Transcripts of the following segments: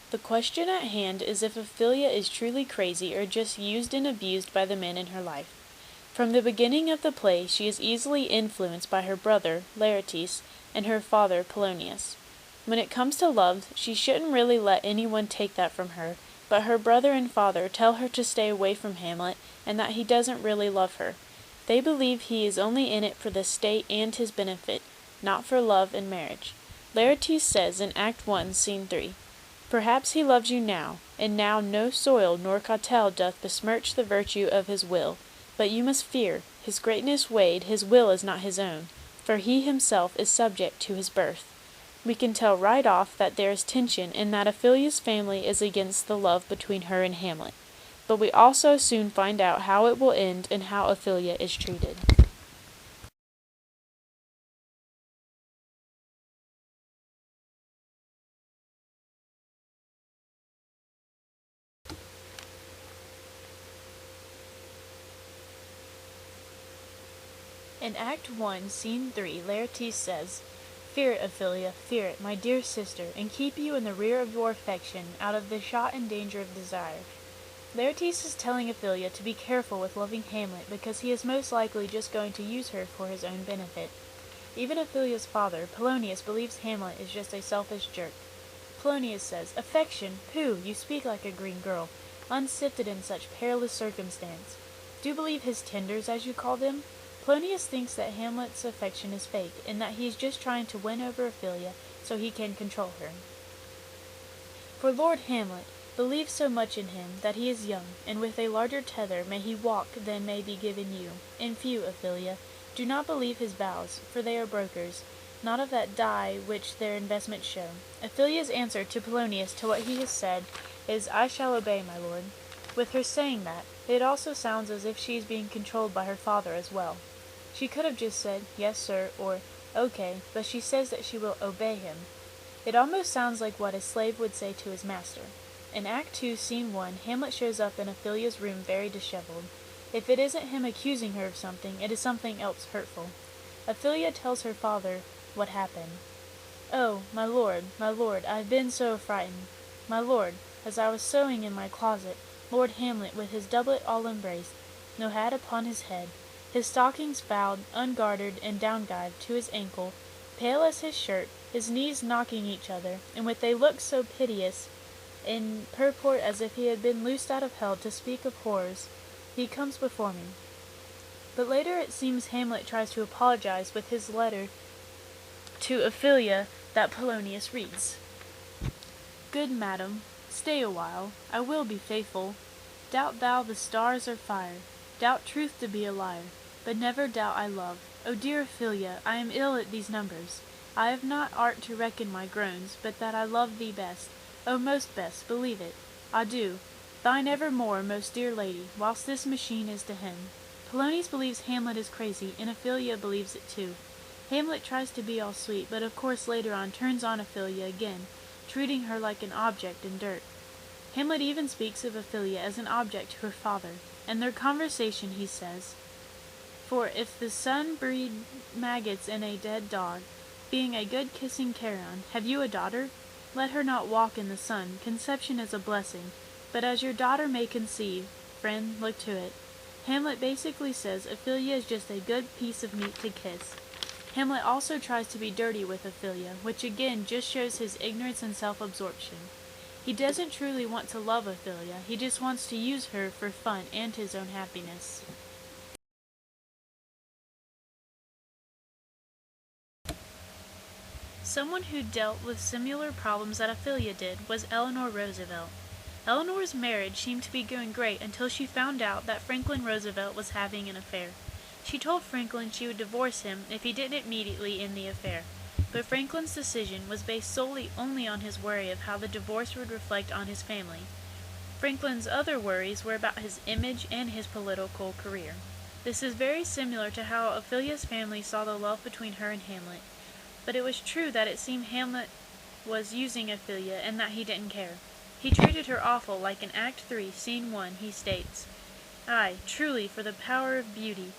The question at hand is if Ophelia is truly crazy or just used and abused by the men in her life. From the beginning of the play, she is easily influenced by her brother, Laertes, and her father, Polonius. When it comes to love, she shouldn't really let anyone take that from her, but her brother and father tell her to stay away from Hamlet and that he doesn't really love her. They believe he is only in it for the state and his benefit, not for love and marriage. Laertes says in Act 1, Scene 3, "Perhaps he loves you now, and now no soil nor cautel doth besmirch the virtue of his will. But you must fear, his greatness weighed, his will is not his own, for he himself is subject to his birth." We can tell right off that there is tension and that Ophelia's family is against the love between her and Hamlet. But we also soon find out how it will end and how Ophelia is treated. In Act 1, Scene 3, Laertes says, "Fear it, Ophelia, fear it, my dear sister, and keep you in the rear of your affection, out of the shot and danger of desire." Laertes is telling Ophelia to be careful with loving Hamlet because he is most likely just going to use her for his own benefit. Even Ophelia's father, Polonius, believes Hamlet is just a selfish jerk. Polonius says, "Affection? Pooh, you speak like a green girl, unsifted in such perilous circumstance. Do you believe his tenders, as you call them?" Polonius thinks that Hamlet's affection is fake, and that he is just trying to win over Ophelia so he can control her. For Lord Hamlet believes so much in him that he is young, and with a larger tether may he walk than may be given you. And few, Ophelia, do not believe his vows, for they are brokers, not of that dye which their investments show. Ophelia's answer to Polonius to what he has said is, "I shall obey, my lord." With her saying that, it also sounds as if she is being controlled by her father as well. She could have just said, "Yes, sir," or "Okay," but she says that she will obey him. It almost sounds like what a slave would say to his master. In Act 2, Scene 1, Hamlet shows up in Ophelia's room very disheveled. If it isn't him accusing her of something, it is something else hurtful. Ophelia tells her father what happened. "Oh, my lord, I have been so frightened. My lord, as I was sewing in my closet, Lord Hamlet, with his doublet all embraced, no hat upon his head, his stockings fouled, ungartered, and downgyved to his ankle, pale as his shirt, his knees knocking each other, and with a look so piteous, in purport as if he had been loosed out of hell to speak of horrors, he comes before me." But later it seems Hamlet tries to apologize with his letter to Ophelia that Polonius reads. "Good madam, stay a while, I will be faithful. Doubt thou the stars are fire, doubt truth to be a liar, but never doubt I love. O dear Ophelia, I am ill at these numbers. I have not art to reckon my groans, but that I love thee best. O most best, believe it. Adieu. Thine evermore, most dear lady, whilst this machine is to him." Polonius believes Hamlet is crazy, and Ophelia believes it too. Hamlet tries to be all sweet, but of course later on turns on Ophelia again, treating her like an object in dirt. Hamlet even speaks of Ophelia as an object to her father. In their conversation he says, "For if the sun breed maggots in a dead dog, being a good kissing carrion, have you a daughter? Let her not walk in the sun, conception is a blessing, but as your daughter may conceive, friend, look to it." Hamlet basically says Ophelia is just a good piece of meat to kiss. Hamlet also tries to be dirty with Ophelia, which again just shows his ignorance and self-absorption. He doesn't truly want to love Ophelia, he just wants to use her for fun and his own happiness. Someone who dealt with similar problems that Ophelia did was Eleanor Roosevelt. Eleanor's marriage seemed to be going great until she found out that Franklin Roosevelt was having an affair. She told Franklin she would divorce him if he didn't immediately end the affair. But Franklin's decision was based solely only on his worry of how the divorce would reflect on his family. Franklin's other worries were about his image and his political career. This is very similar to how Ophelia's family saw the love between her and Hamlet. But it was true that it seemed Hamlet was using Ophelia and that he didn't care. He treated her awful, like in Act 3, Scene 1, he states, "Aye, truly, for the power of beauty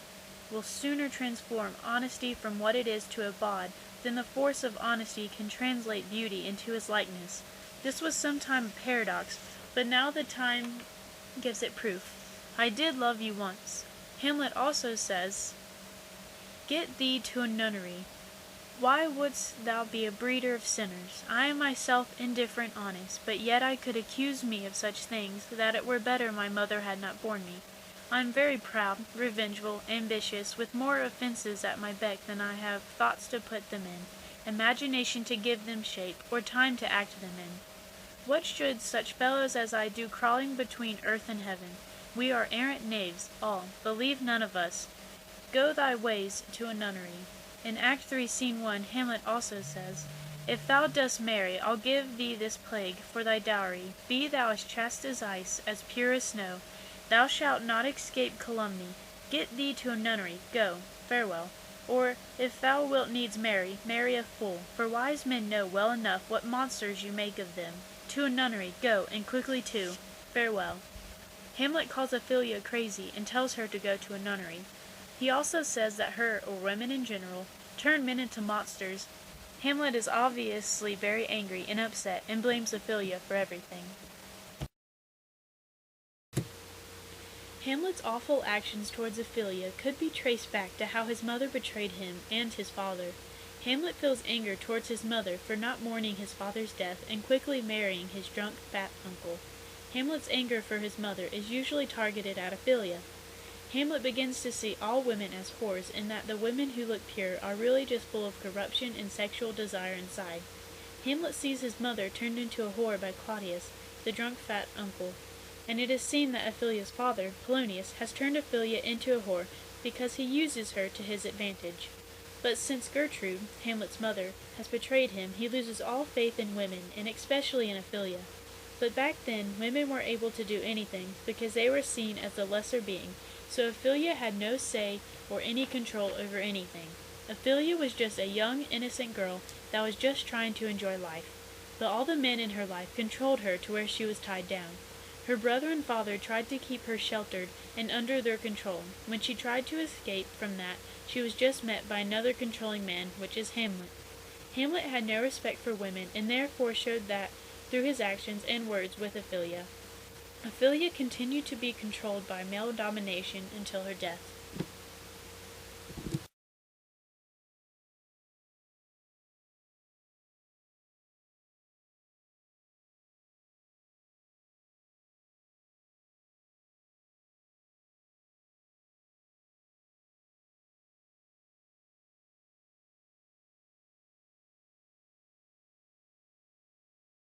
will sooner transform honesty from what it is to a bawd than the force of honesty can translate beauty into his likeness. This was sometime a paradox, but now the time gives it proof. I did love you once. Hamlet also says, "Get thee to a nunnery. Why wouldst thou be a breeder of sinners? I am myself indifferent honest, but yet I could accuse me of such things, that it were better my mother had not borne me. I am very proud, revengeful, ambitious, with more offences at my beck than I have thoughts to put them in, imagination to give them shape, or time to act them in. What should such fellows as I do crawling between earth and heaven? We are arrant knaves, all, believe none of us. Go thy ways to a nunnery." In Act 3, Scene 1, Hamlet also says, "If thou dost marry, I'll give thee this plague for thy dowry. Be thou as chaste as ice, as pure as snow. Thou shalt not escape calumny. Get thee to a nunnery. Go. Farewell. Or, if thou wilt needs marry, marry a fool, for wise men know well enough what monsters you make of them. To a nunnery. Go, and quickly too. Farewell." Hamlet calls Ophelia crazy and tells her to go to a nunnery. He also says that her, or women in general, turn men into monsters. Hamlet is obviously very angry and upset and blames Ophelia for everything. Hamlet's awful actions towards Ophelia could be traced back to how his mother betrayed him and his father. Hamlet feels anger towards his mother for not mourning his father's death and quickly marrying his drunk, fat uncle. Hamlet's anger for his mother is usually targeted at Ophelia. Hamlet begins to see all women as whores, and that the women who look pure are really just full of corruption and sexual desire inside. Hamlet sees his mother turned into a whore by Claudius, the drunk fat uncle, and it is seen that Ophelia's father, Polonius, has turned Ophelia into a whore because he uses her to his advantage. But since Gertrude, Hamlet's mother, has betrayed him, he loses all faith in women, and especially in Ophelia. But back then, women were able to do anything because they were seen as the lesser being, so Ophelia had no say or any control over anything. Ophelia was just a young, innocent girl that was just trying to enjoy life. But all the men in her life controlled her to where she was tied down. Her brother and father tried to keep her sheltered and under their control. When she tried to escape from that, she was just met by another controlling man, which is Hamlet. Hamlet had no respect for women, and therefore showed that through his actions and words with Ophelia. Ophelia continued to be controlled by male domination until her death.